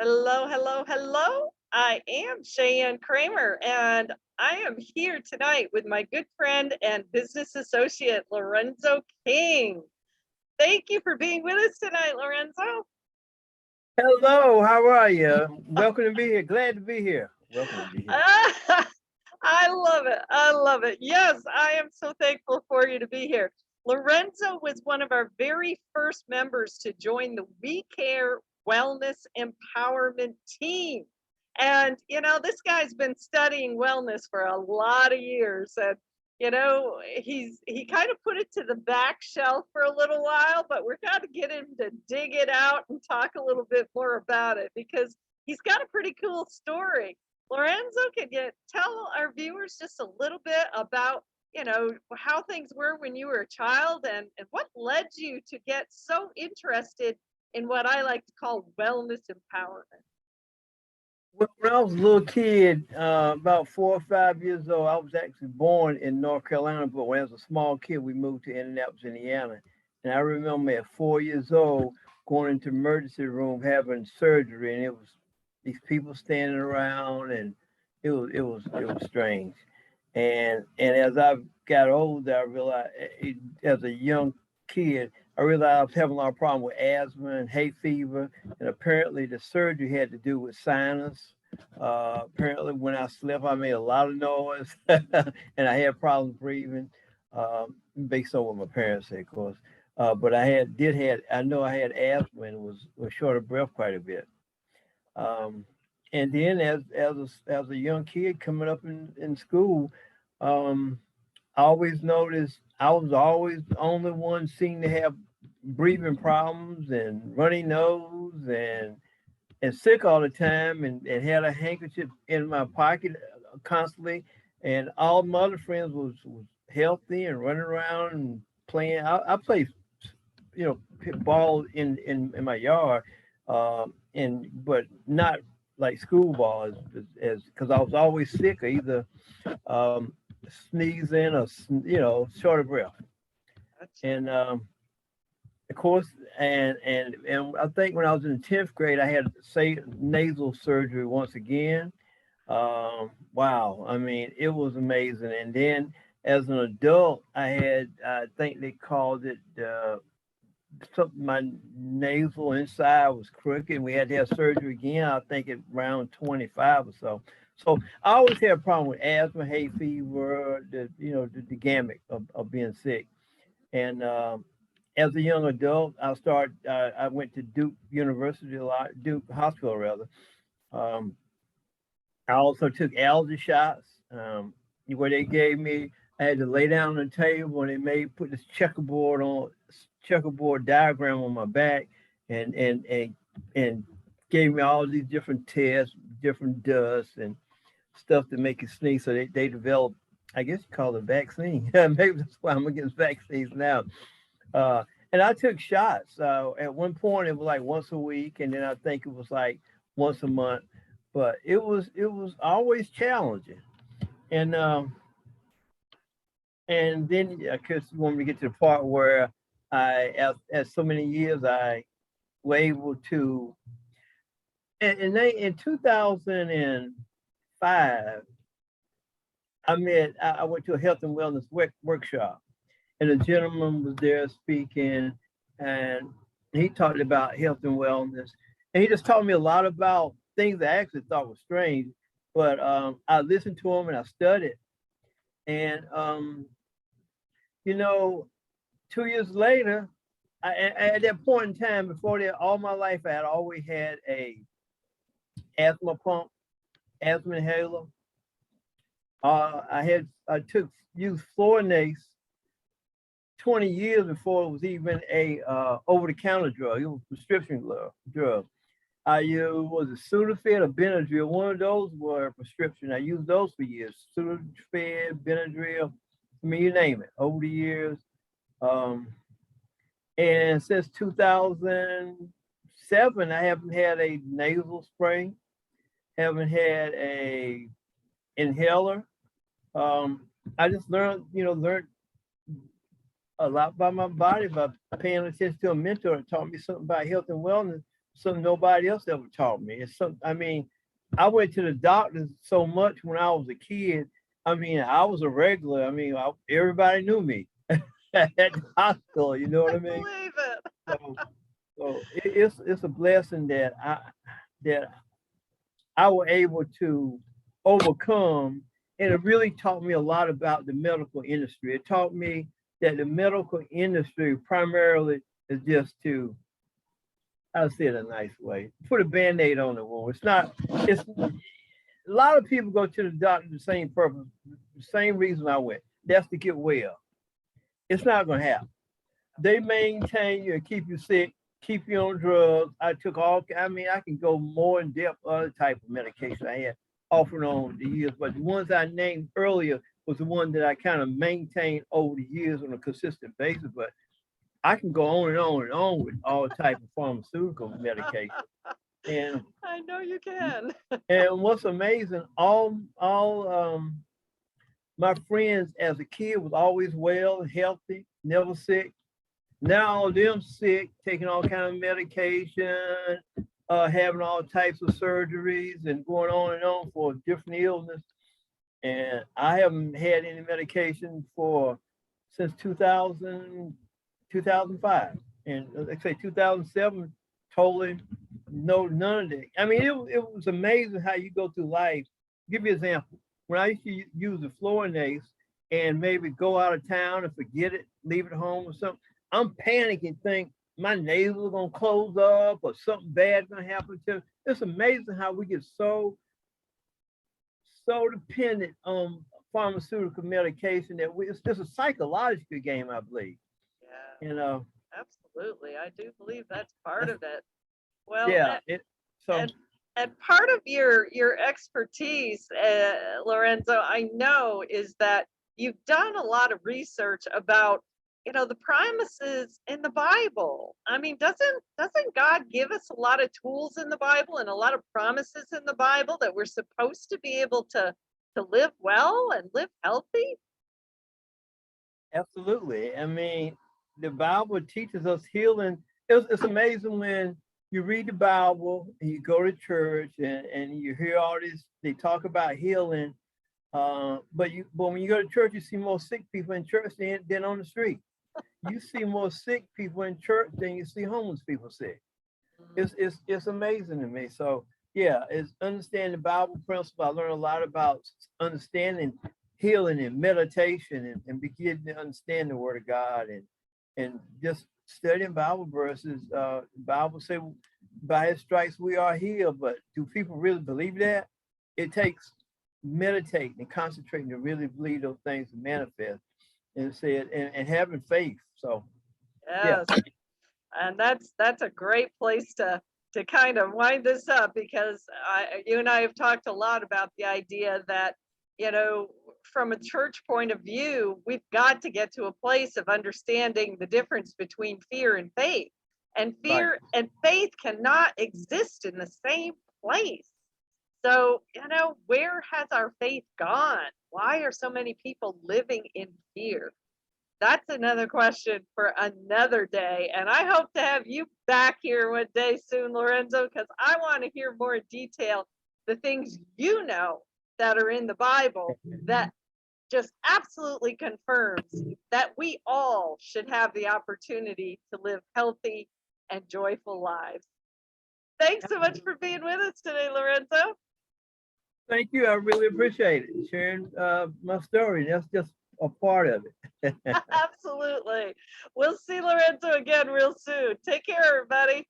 Hello, hello, hello. I am Cheyenne Kramer, and I am here tonight with my good friend and business associate, Lorenzo King. Thank you for being with us tonight, Lorenzo. Hello, how are you? Welcome to be here. Glad to be here. Welcome to be here. Ah, I love it. I love it. Yes, I am so thankful for you to be here. Lorenzo was one of our very first members to join the We Care Wellness Empowerment team. And, this guy's been studying wellness for a lot of years. And, he kind of put it to the back shelf for a little while, but we're got to get him to dig it out and talk a little bit more about it because he's got a pretty cool story. Lorenzo, can you tell our viewers just a little bit about, how things were when you were a child and what led you to get so interested in what I like to call wellness empowerment? When I was a little kid, about 4 or 5 years old, I was actually born in North Carolina, but when I was a small kid, we moved to Indianapolis, Indiana. And I remember at 4 years old going into emergency room having surgery, and it was these people standing around, and it was strange. And as I got older, I realized, as a young kid, I realized I was having a lot of problem with asthma and hay fever, and apparently the surgery had to do with sinus. Apparently, when I slept, I made a lot of noise, and I had problems breathing, based on what my parents said, of course. But I know I had asthma and was short of breath quite a bit. Um, and then as a young kid coming up in school, um, I always noticed I was always the only one seen to have breathing problems and runny nose and sick all the time and had a handkerchief in my pocket constantly. And all my other friends was healthy and running around and playing. I played, ball in my yard, and but not like school ball as because I was always sick or either um, sneezing or short of breath. Gotcha. And of course, and I think when I was in the 10th grade, I had say nasal surgery once again. Wow, I mean, it was amazing. And then as an adult, I think they called it something. My nasal inside was crooked. And we had to have surgery again. I think at around 25 or so. So I always had a problem with asthma, hay fever, the gamut of being sick. And as a young adult, I went to Duke University a lot, Duke Hospital rather. Um, I also took allergy shots, where they gave me. I had to lay down on the table and they made put this checkerboard diagram on my back, and gave me all these different tests, different dust and stuff to make it sneeze. So they developed, I guess you call it a vaccine. Maybe that's why I'm against vaccines now. And I took shots. At one point, it was like once a week, and then I think it was like once a month. But it was always challenging. And and then because when we get to the part where as so many years, I were able to. In 2005, I went to a health and wellness workshop, and a gentleman was there speaking, and he talked about health and wellness, and he just taught me a lot about things I actually thought was strange, but I listened to him and I studied, and you know, 2 years later, at that point in time, before that, all my life I had always had a asthma pump, asthma inhaler. I took used Florinace 20 years before it was even a over-the-counter drug. It was a prescription drug. I used was it Sudafed or Benadryl. One of those were prescription. I used those for years. Sudafed, Benadryl. I mean, you name it. Over the years, um, and since 2007, I haven't had a nasal spray. Haven't had a inhaler. Um, I just learned a lot by my body by paying attention to a mentor that taught me something about health and wellness something nobody else ever taught me. It's some, I mean, I went to the doctors so much when I was a kid. I mean, I was a regular. I mean, everybody knew me at the hospital. You know what I I mean? believe it. So, it's a blessing that I was able to overcome, and it really taught me a lot about the medical industry. It taught me that the medical industry primarily is just to, I'll say it a nice way, put a band-aid on the wound. It's not, it's a lot of people go to the doctor the same purpose, the same reason I went. That's to get well. It's not gonna happen. They maintain you and keep you sick, keep you on drugs. I took all, I mean, I can go more in depth other type of medication I had off and on the years, but the ones I named earlier was the one that I kind of maintained over the years on a consistent basis. But I can go on and on and on with all type of pharmaceutical medication. And I know you can. what's amazing, all my friends as a kid was always well, healthy, never sick. Now all of them sick, taking all kind of medication, having all types of surgeries and going on and on for different illness. And I haven't had any medication for since 2000, 2005. And like I say 2007, totally no, none of that. I mean, it was amazing how you go through life. Give you an example. When I used to use the Florinace and maybe go out of town and forget it, leave it home or something, I'm panicking, think my nasal is gonna close up or something bad gonna happen to me. It's amazing how we get so dependent on pharmaceutical medication that it's just a psychological game, I believe. Yeah, You know, absolutely. I do believe that's part of it. Well, yeah. So and and part of your expertise, Lorenzo, I know, is that you've done a lot of research about, the promises in the Bible. I mean, doesn't God give us a lot of tools in the Bible and a lot of promises in the Bible that we're supposed to be able to live well and live healthy? absolutely. I mean, the Bible teaches us healing. It's amazing when you read the Bible and you go to church and you hear all this, they talk about healing. But when you go to church, you see more sick people in church than on the street. You see more sick people in church than you see homeless people sick. Mm. It's amazing to me. So yeah, it's understanding the Bible principle. I learned a lot about understanding healing and meditation and beginning to understand the word of God and just studying Bible verses. The Bible say by his stripes we are healed, but do people really believe that? It takes meditating and concentrating to really believe those things to manifest and said and having faith. So yeah. Yes. And that's a great place to kind of wind this up, because you and I have talked a lot about the idea that, from a church point of view, we've got to get to a place of understanding the difference between fear and faith. And Right. fear and faith cannot exist in the same place. So, where has our faith gone? Why are so many people living in fear? That's another question for another day. And I hope to have you back here one day soon, Lorenzo, because I want to hear more detail the things that are in the Bible that just absolutely confirms that we all should have the opportunity to live healthy and joyful lives. Thanks so much for being with us today, Lorenzo. Thank you. I really appreciate it. Sharing my story. That's just a part of it. Absolutely. We'll see Lorenzo again real soon. Take care, everybody.